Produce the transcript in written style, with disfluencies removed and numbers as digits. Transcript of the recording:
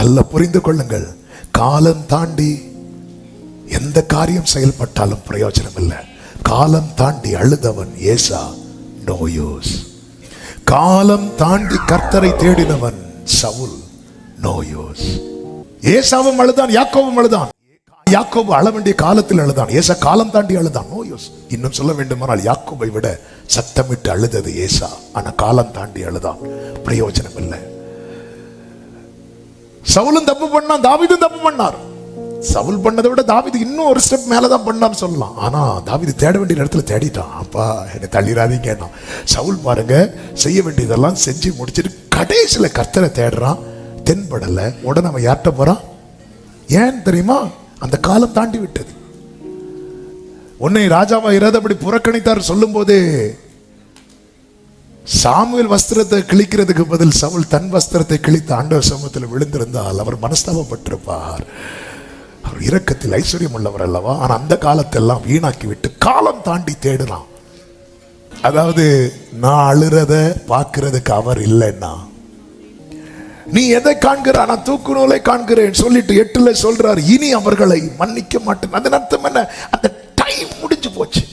நல்ல புரிந்து கொள்ளுங்கள், காலம் தாண்டி எந்த காரியம் செயல்பட்டாலும் பிரயோஜனம் இல்லை. காலம் தாண்டி அழுதவன் ஏசா, நோ யூஸ். காலம் தாண்டி கர்த்தரை தேடினவன் சவுல், நோ யூஸ். ஏசாவும் அழுதான், யாக்கோவும் அழுதான். யாக்கோபு அழ வேண்டிய காலத்தில் அழுதான், ஏசா காலம் தாண்டி அழுதான், நோ யூஸ். இன்னும் சொல்ல வேண்டுமானால் யாக்கோபை விட சத்தமிட்டு அழுதது ஏசா, ஆனா காலம் தாண்டி அழுதான், பிரயோஜனம் இல்லை. சவுலும் தப்பு பண்ணான், தாவீதும் தப்பு பண்ணார். சவுல் பண்ணதை விட தாவீது இன்னும் ஒரு ஸ்டெப் மேலதான் பண்ணான்னு சொல்லலாம். ஆனா தாவீது தேட வேண்டிய இடத்துல தேடிட்டான். அப்பா என்னை தள்ளிடாதீங்க. சவுல் பாருங்க, செய்ய வேண்டியதெல்லாம் செஞ்சு முடிச்சுட்டு கடைசியில கர்த்தரை தேடுறான், தென்படல. உடனே அவன் யார்கிட்ட போறான்? ஏன் தெரியுமா? அந்த காலம் தாண்டி விட்டது. உன்னை ராஜாவா இராதபடி புறக்கணித்தார் சொல்லும் போதே சாமுவேல் வஸ்திரத்தை கிழிக்கிறதுக்கு பதில் சவுல் தன் வஸ்திரத்தை கிழித்து ஆண்டவர் சமூகத்தில் விழுந்திருந்தால் அவர் மனஸ்தாபப்பட்டிருப்பார். அவர் இரக்கத்தில் ஐஸ்வர்யம் உள்ளவர் அல்லவா? ஆனா அந்த காலத்தெல்லாம் வீணாக்கி விட்டு காலம் தாண்டி தேடுறான். அதாவது நான் அழுறத பார்க்கிறதுக்கு அவர் இல்லைன்னா, நீ எதை காண்கிற? நான் தூக்கு நூலை காண்கிறேன் சொல்லிட்டு 8 சொல்றாரு, இனி அவர்களை மன்னிக்க மாட்டேன். அதன் அர்த்தம் என்ன? அந்த டைம் முடிஞ்சு போச்சு.